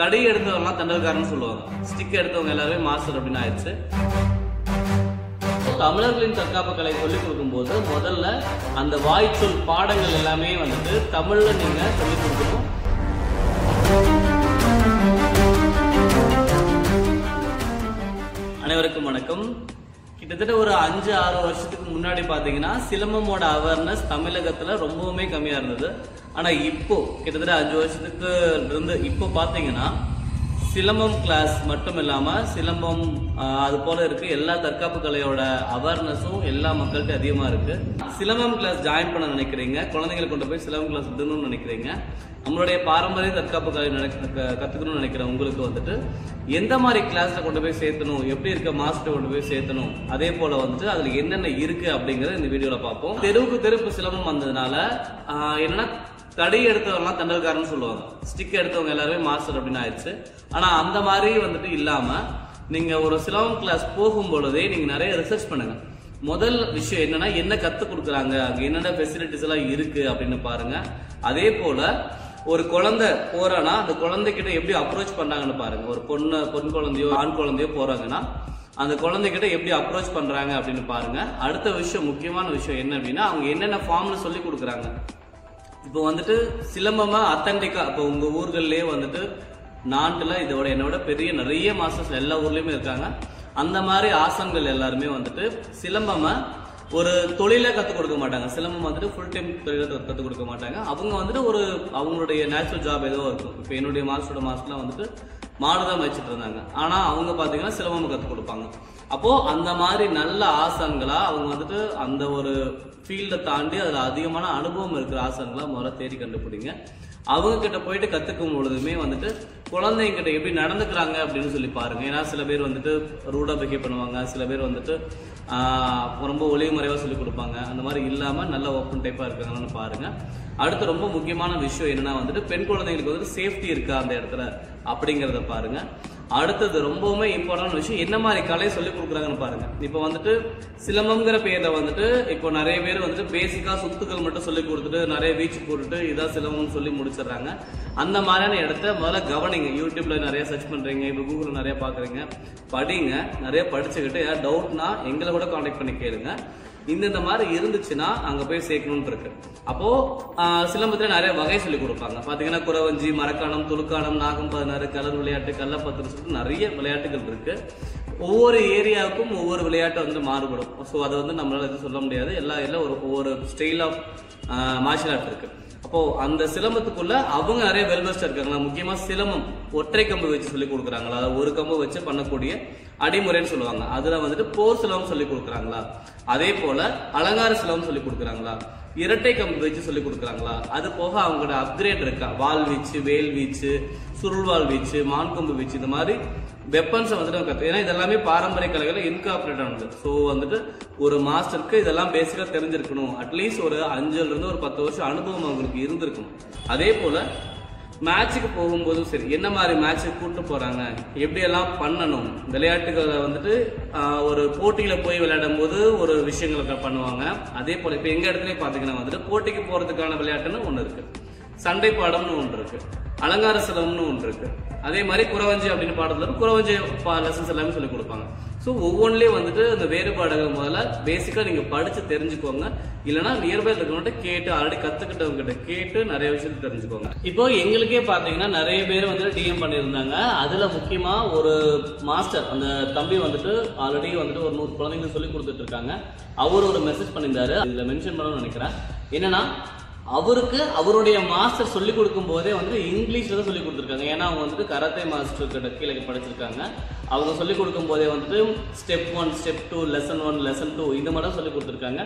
தடி எடுத்தவங்கலாம் தண்டல்காரன்னு சொல்லுவாங்க. ஸ்டிக் எடுத்தவங்க எல்லாருமே மாஸ்டர் அப்படின்னு ஆயிடுச்சு. தமிழர்களின் தற்காப்பு கலை சொல்லிக் கொடுக்கும்போது முதல்ல அந்த வாய்ச்சொல் பாடங்கள் எல்லாமே வந்துட்டு தமிழ்ல நீங்க சொல்லிக் கொடுக்கணும். அனைவருக்கும் வணக்கம். கிட்டத்தட்ட ஒரு 5-6 வருஷத்துக்கு முன்னாடி பாத்தீங்கன்னா சிலம்பமோட அவேர்னஸ் தமிழகத்துல ரொம்பவுமே கம்மியா இருந்தது. ஆனா இப்போ கிட்டத்தட்ட 5 வருஷத்துக்கு இருந்து இப்போ பாத்தீங்கன்னா சிலம்பம் கிளாஸ் மட்டும் இல்லாம சிலம்பம் அது போல இருக்கு எல்லா தற்காப்பு கலையோட அவேர்னஸும் எல்லா மக்கள்கிட்ட அதிகமா இருக்கு. சிலம்பம் கிளாஸ் ஜாயின் பண்ண நினைக்கிறீங்க, குழந்தைங்களை கொண்டு போய் சிலம்பம் கிளாஸ் விடணும்னு நினைக்கிறீங்க, நம்மளுடைய பாரம்பரிய தற்காப்பு கலை கத்துக்கணும்னு நினைக்கிற உங்களுக்கு வந்துட்டு எந்த மாதிரி கிளாஸ்ல கொண்டு போய் சேர்த்தணும், எப்படி இருக்க மாஸ்டர் கொண்டு போய் சேர்த்தணும், அதே போல வந்துட்டு அதுல என்னென்ன இருக்கு அப்படிங்கறத இந்த வீடியோல பார்ப்போம். தெருவுக்கு தெருப்பு சிலம்பம் வந்ததுனால என்னன்னா தடி எடுத்தவங்கலாம் தண்டல்காரன்னு சொல்லுவாங்க. ஸ்டிக் எடுத்தவங்க எல்லாருமே மாஸ்டர் அப்படின்னு ஆயிடுச்சு. ஆனா அந்த மாதிரி வந்துட்டு இல்லாம நீங்க ஒரு சிலம்பம் கிளாஸ் போகும் பொழுதே நீங்க நிறைய ரிசர்ச் பண்ணுங்க. முதல் விஷயம் என்னன்னா என்ன கத்து கொடுக்குறாங்க, அங்க என்னென்ன ஃபெசிலிட்டிஸ் எல்லாம் இருக்கு அப்படின்னு பாருங்க. அதே போல ஒரு குழந்தை போறானா அந்த குழந்தைகிட்ட எப்படி அப்ரோச் பண்றாங்கன்னு பாருங்க. ஒரு பொன் குழந்தையோ ஆண் குழந்தையோ போறாங்கன்னா அந்த குழந்தைகிட்ட எப்படி அப்ரோச் பண்றாங்க அப்படின்னு பாருங்க. அடுத்த விஷயம், முக்கியமான விஷயம் என்ன அப்படின்னா அவங்க என்னென்ன ஃபார்ம்ல சொல்லி கொடுக்குறாங்க. இப்போ வந்துட்டு சிலம்பமா அத்தன்டிக்கா இப்போ உங்க ஊர்கள்லயே வந்துட்டு நாட்டுல இதோட என்னோட பெரிய நிறைய மாஸ்டர்ஸ் எல்லா ஊர்லயுமே இருக்காங்க. அந்த மாதிரி ஆசன்கள் எல்லாருமே வந்துட்டு சிலம்பமா ஒரு தொழில கத்துக் கொடுக்க மாட்டாங்க. சிலம்பம் வந்துட்டு ஃபுல் டைம் தொழில கத்துக் கொடுக்க மாட்டாங்க. அவங்க வந்துட்டு ஒரு அவங்களுடைய நேச்சுரல் ஜாப் ஏதோ இருக்கும். இப்போ என்னுடைய மாஸ்டரோட மாஸ்டர்லாம் வந்துட்டு மாடுதான் வச்சுட்டு இருந்தாங்க. ஆனா அவங்க பாத்தீங்கன்னா சிலம்பம் கத்துக் கொடுப்பாங்க. அப்போ அந்த மாதிரி நல்ல ஆசன்களா அவங்க வந்துட்டு அந்த ஒரு ஃபீல்டை தாண்டி அதுல அதிகமான அனுபவம் இருக்கிற ஆசன்களா முதல்ல தேடி கண்டுபிடிங்க. அவங்க கிட்ட போயிட்டு கத்துக்கும் பொழுதுமே வந்துட்டு குழந்தைங்க கிட்ட எப்படி நடந்துக்கிறாங்க அப்படின்னு சொல்லி பாருங்க. ஏன்னா சில பேர் வந்துட்டு ரூடா பிஹேவ் பண்ணுவாங்க, சில பேர் வந்துட்டு ரொம்ப ஒளிவு மறைவா சொல்லி கொடுப்பாங்க. அந்த மாதிரி இல்லாம நல்ல ஓப்பன் டைப்பா இருக்காங்கன்னு பாருங்க. அடுத்து ரொம்ப முக்கியமான விஷயம் என்னன்னா வந்துட்டு பெண் குழந்தைங்களுக்கு வந்துட்டு சேஃப்டி இருக்கா அந்த இடத்துல அப்படிங்கறத பாருங்க. அடுத்தது ரொம்பவுமே இம்பார்ட்டன்ட் விஷயம் என்ன மாதிரி கலை சொல்லி கொடுக்குறாங்கன்னு பாருங்க. இப்போ வந்துட்டு சிலம்பம்ங்கிற பேர்ல வந்துட்டு இப்போ நிறைய பேர் வந்துட்டு பேசிக்கா சுத்துக்கள் மட்டும் சொல்லி கொடுத்துட்டு நிறைய வீச்சு போட்டுட்டு இதான் சிலம்பம் சொல்லி முடிச்சிடுறாங்க. அந்த மாதிரியான இடத்த முதல்ல கவனிங்க. யூடியூப்ல நிறைய சர்ச் பண்றீங்க, இப்போ கூகுள்ல நிறைய பாக்குறீங்க, படிங்க. நிறைய படிச்சுக்கிட்டு ஏதாவது டவுட்னா எங்களை கூட கான்டாக்ட் பண்ணி கேளுங்க. இந்த மாதிரி இருந்துச்சுன்னா அங்க போய் சேர்க்கணும்னு இருக்கு. அப்போ சிலம்பத்துல நிறைய வகை சொல்லி கொடுப்பாங்க. பாத்தீங்கன்னா குறவஞ்சி, மரக்காணம், துலுக்காணம், நாகம் 16, கலர் விளையாட்டு, கள்ளப்பத்து சொல்லிட்டு நிறைய விளையாட்டுகள் இருக்கு. ஒவ்வொரு ஏரியாவுக்கும் ஒவ்வொரு விளையாட்டு வந்து மாறுபடும். ஸோ அதை வந்து நம்மளால எதுவும் சொல்ல முடியாது. எல்லாம் ஒவ்வொரு ஸ்டைல் ஆஃப் மார்ஷியல் ஆர்ட் இருக்கு. அப்போ அந்த சிலம்பத்துக்குள்ள அவங்க நிறைய வெல்வெஸ்டர் இருக்காங்களா. முக்கியமா சிலம்பம் ஒற்றை கம்பு வச்சு சொல்லி கொடுக்குறாங்களா, ஒரு கம்பு வச்சு பண்ணக்கூடிய அடிமுறைன்னு சொல்லுவாங்க. அதுல வந்துட்டு போர் சிலம்பம் சொல்லி கொடுக்குறாங்களா, அதே போல அலங்கார சிலம்பம் சொல்லி கொடுக்குறாங்களா, இரட்டை கம்பு வச்சு சொல்லி கொடுக்குறாங்களா, அது போக அவங்களோட அப்கிரேட் இருக்கா, வால் வீச்சு, வேல் வீச்சு, சுருள்வால் வீச்சு, மான்கொம்பு வீச்சு, இந்த மாதிரி வெப்பன்ஸை வந்துட்டு கற்று. ஏன்னா இதெல்லாமே பாரம்பரிய கலைகளை இன்கார்பரேட் ஆனது. ஸோ வந்துட்டு ஒரு மாஸ்டருக்கு இதெல்லாம் பேசிக்கா தெரிஞ்சிருக்கணும். அட்லீஸ்ட் ஒரு 5 இருந்து ஒரு 10 வருஷம் அனுபவம் அவங்களுக்கு இருந்திருக்கணும். அதே போல மேட்சுக்கு போகும்போதும் சரி, என்ன மாதிரி மேட்சுக்கு கூட்டு போறாங்க, எப்படியெல்லாம் பண்ணணும், விளையாட்டுகளை வந்துட்டு ஒரு போட்டியில போய் விளையாடும் போது ஒரு விஷயங்களை பண்ணுவாங்க. அதே போல இப்ப எங்க இடத்துலயே பாத்தீங்கன்னா வந்துட்டு போட்டிக்கு போறதுக்கான விளையாட்டுன்னு ஒண்ணு இருக்கு, சண்டை பாடம்னு ஒன்று இருக்கு, அலங்கார சிலம்பம்னு ஒன்று இருக்கு, அதே மாதிரி குறவஞ்சி அப்படின்னு பாடத்துல குறவஞ்சி லெசன்ஸ் எல்லாமே சொல்லி கொடுப்பாங்க. ஸோ ஒவ்வொன்றிலையும் வந்துட்டு அந்த வேறுபாடுகள் முதல்ல பேசிக்கா நீங்க படிச்சு தெரிஞ்சுக்கோங்க. இல்லைன்னா நியர்பை இருக்கவங்கள்ட்ட கேட்டு ஆல்ரெடி கத்துக்கிட்டவங்க கிட்ட கேட்டு நிறைய விஷயத்தை தெரிஞ்சுக்கோங்க. இப்போ எங்களுக்கே பாத்தீங்கன்னா நிறைய பேர் வந்துட்டு டிஎம் பண்ணியிருந்தாங்க. அதுல முக்கியமா ஒரு மாஸ்டர் அந்த தம்பி வந்துட்டு ஆல்ரெடி வந்துட்டு ஒரு 100 குழந்தைங்களுக்கு சொல்லி கொடுத்துட்டு இருக்காங்க. அவர் ஒரு மெசேஜ் பண்ணியிருந்தாரு, இதுல மென்ஷன் பண்ணணும்னு நினைக்கிறேன். என்னன்னா அவருக்கு அவருடைய மாஸ்டர் சொல்லி கொடுக்கும் போதே வந்து இங்கிலீஷ்ல தான் சொல்லி கொடுத்துருக்காங்க. ஏன்னா அவங்க வந்துட்டு கராத்தே மாஸ்டர் கிட்ட கீழே படிச்சிருக்காங்க. அவங்க சொல்லி கொடுக்கும் போதே வந்துட்டு ஸ்டெப் 1, ஸ்டெப் 2, லெசன் 1, லெசன் 2 இந்த மாதிரி தான் சொல்லி கொடுத்துருக்காங்க.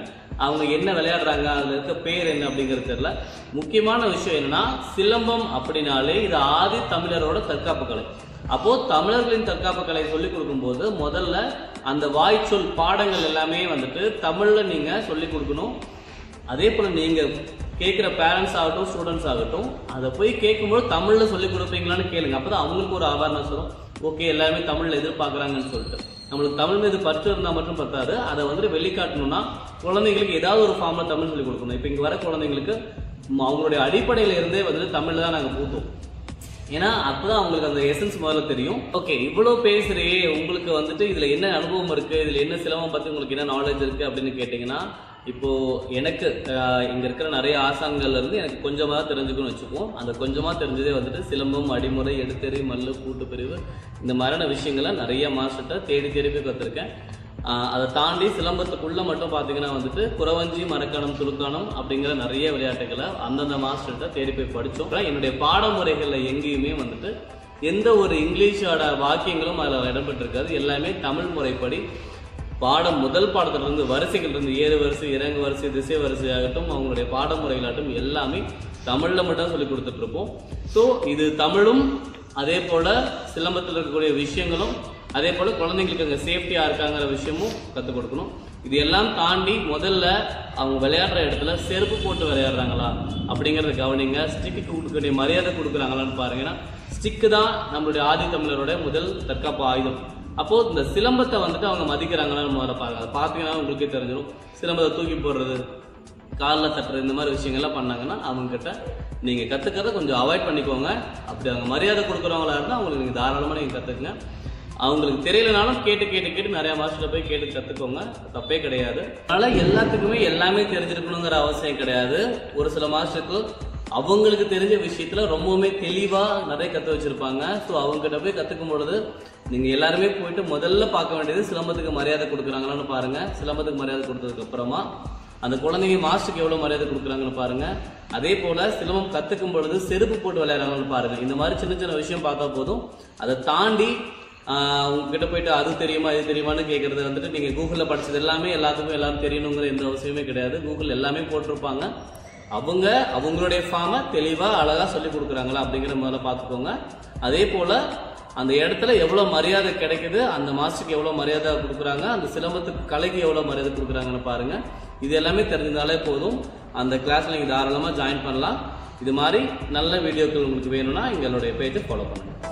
அவங்க என்ன விளையாடுறாங்க, அதுல இருக்க பேர் என்ன அப்படிங்கிறது தெரியல. முக்கியமான விஷயம் என்னன்னா சிலம்பம் அப்படின்னாலே இது ஆதி தமிழரோட தற்காப்பு கலை. அப்போ தமிழர்களின் தற்காப்பு கலை சொல்லி கொடுக்கும் போது முதல்ல அந்த வாய்ச்சொல் பாடங்கள் எல்லாமே வந்துட்டு தமிழ்ல நீங்க சொல்லி கொடுக்கணும். அதே போல நீங்க கேட்குற பேரண்ட்ஸ் ஆகட்டும், ஸ்டூடெண்ட்ஸ் ஆகட்டும், அதை போய் கேட்கும்போது தமிழ்ல சொல்லி கொடுப்பீங்களான்னு கேளுங்க. அப்பதான் அவங்களுக்கு ஒரு அவேர்னஸ் வரும். ஓகே, எல்லாருமே தமிழ்ல எதிர்பார்க்கறாங்கன்னு சொல்லிட்டு நம்மளுக்கு தமிழ் மீது பற்று இருந்தா மட்டும் பத்தாது, அதை வந்துட்டு வெளிக்காட்டணும்னா குழந்தைங்களுக்கு ஏதாவது ஒரு ஃபார்ம்ல தமிழ் சொல்லி கொடுக்கணும். இப்போ இங்க வர குழந்தைங்களுக்கு அவங்களுடைய அடிப்படையில இருந்தே வந்துட்டு தமிழ்ல தான் நாங்க பூத்தோம். ஏன்னா அப்பதான் உங்களுக்கு அந்த எசன்ஸ் முதல்ல தெரியும். ஓகே, இவ்வளவு பேசுறியே, உங்களுக்கு வந்துட்டு இதுல என்ன அனுபவம் இருக்கு, இதுல என்ன சிலம்பம் பத்தி உங்களுக்கு என்ன நாலேஜ் இருக்கு அப்படின்னு கேட்டீங்கன்னா, இப்போ எனக்கு இங்க இருக்கிற நிறைய ஆசான்கள்ல இருந்து எனக்கு கொஞ்சமா தெரிஞ்சுக்கணும்னு வச்சுக்குவோம். அந்த கொஞ்சமா தெரிஞ்சதே வந்துட்டு சிலம்பம், அடிமுறை, எடுத்தெறி, மல்லு, கூட்டு பிரிவு இந்த மாதிரியான விஷயங்களை நிறைய மாஸ்டர்கிட்ட தேடி தேடி போய் கத்துருக்கேன். அதை தாண்டி சிலம்பத்துக்குள்ள மட்டும் பாத்தீங்கன்னா வந்துட்டு குறவஞ்சி, மரக்கானம், துலுக்கானம் அப்படிங்கிற நிறைய விளையாட்டுகளை அந்தந்த மாஸ்டர்கிட்ட தேடி போய் படிச்சோம். என்னுடைய பாடமுறைகள்ல எங்கேயுமே வந்துட்டு எந்த ஒரு இங்கிலீஷோட வாக்கியங்களும் அதுல இடம்பெற்றிருக்காது. எல்லாமே தமிழ் முறைப்படி பாடம், முதல் பாடத்துல இருந்து வரிசைகள் இருந்து ஏறு வரிசை, இறங்கு வரிசை, திசை வரிசை ஆகட்டும், அவங்களுடைய பாடமுறைகளாகட்டும் எல்லாமே தமிழ்ல மட்டும் சொல்லி கொடுத்துட்டு இருப்போம். ஸோ இது தமிழும், அதே போல சிலம்பத்தில் இருக்கக்கூடிய விஷயங்களும், அதே போல குழந்தைங்களுக்கு அங்கே சேஃப்டியா இருக்காங்கிற விஷயமும் கற்றுக் கொடுக்கணும். இது எல்லாம் தாண்டி முதல்ல அவங்க விளையாடுற இடத்துல செருப்பு போட்டு விளையாடுறாங்களா அப்படிங்கறத கவனிங்க. ஸ்டிக்கு கொடுக்கக்கூடிய மரியாதை கொடுக்குறாங்களான்னு பாருங்க. ஏன்னா ஸ்டிக்கு தான் நம்மளுடைய ஆதி தமிழரோட முதல் தற்காப்பு ஆயுதம். அப்போ இந்த சிலம்பத்தை வந்துட்டு அவங்க மதிக்கிறாங்களான்னு முதல்ல பாருங்க. அதை பார்த்தீங்கன்னா உங்களுக்கே தெரிஞ்சிடும். சிலம்பத்தை தூக்கி போடுறது, காலில் தட்டுறது, இந்த மாதிரி விஷயங்கள்லாம் பண்ணாங்கன்னா அவங்க கிட்ட நீங்க கத்துக்கிறத கொஞ்சம் அவாய்ட் பண்ணிக்கோங்க. அப்படி அவங்க மரியாதை கொடுக்குறவங்களா இருந்தால் அவங்களுக்கு நீங்க தாராளமாக நீங்க கத்துக்குங்க. அவங்களுக்கு தெரியலனாலும் கேட்டு நிறைய மாஸ்டர்ல போய் கேட்டு கத்துக்கோங்க, தப்பே கிடையாது. அதனால எல்லாத்துக்குமே எல்லாமே தெரிஞ்சிருக்கணுங்கிற அவசியம் கிடையாது. ஒரு சில மாஸ்டருக்கு அவங்களுக்கு தெரிஞ்ச விஷயத்துல ரொம்பவுமே தெளிவா நிறைய கத்து வச்சிருப்பாங்க. ஸோ அவங்க கிட்ட போய் கத்துக்கும் பொழுது நீங்க எல்லாருமே போயிட்டு முதல்ல பார்க்க வேண்டியது சிலம்பத்துக்கு மரியாதை கொடுக்குறாங்களான்னு பாருங்க. சிலம்பத்துக்கு மரியாதை கொடுத்ததுக்கு அப்புறமா அந்த குழந்தைங்க மாஸ்டருக்கு எவ்வளவு மரியாதை கொடுக்குறாங்கன்னு பாருங்க. அதே போல சிலம்பம் கத்துக்கும் பொழுது செருப்பு போட்டு விளையாடுறாங்கன்னு பாருங்க. இந்த மாதிரி சின்ன சின்ன விஷயம் பார்த்தா போதும். அதை தாண்டி உங்ககிட்ட போயிட்டு அது தெரியுமா இது தெரியுமான்னு கேட்கறது வந்துட்டு நீங்க கூகுள்ல படிச்சது எல்லாமே எல்லாத்துக்கும் எல்லாரும் தெரியணுங்கிற எந்த அவசியமே கிடையாது. கூகுள் எல்லாமே போட்டிருப்பாங்க. அவங்க அவங்களுடைய ஃபார்மை தெளிவா அழகா சொல்லி கொடுக்குறாங்களா அப்படிங்கிற முதல்ல பார்த்துக்கோங்க. அதே போல அந்த இடத்துல எவ்வளவு மரியாதை கிடைக்குது, அந்த மாஸ்டருக்கு எவ்வளவு மரியாதை கொடுக்குறாங்க, அந்த சிலம்பத்துக்கு கலைக்கு எவ்வளவு மரியாதை கொடுக்குறாங்கன்னு பாருங்க. இது எல்லாமே தெரிஞ்சிருந்தாலே போதும். அந்த கிளாஸ்ல நீங்க தாராளமா ஜாயின் பண்ணலாம். இது மாதிரி நல்ல வீடியோக்கள் உங்களுக்கு வேணும்னா எங்களுடைய பேஜை ஃபாலோ பண்ணுங்க.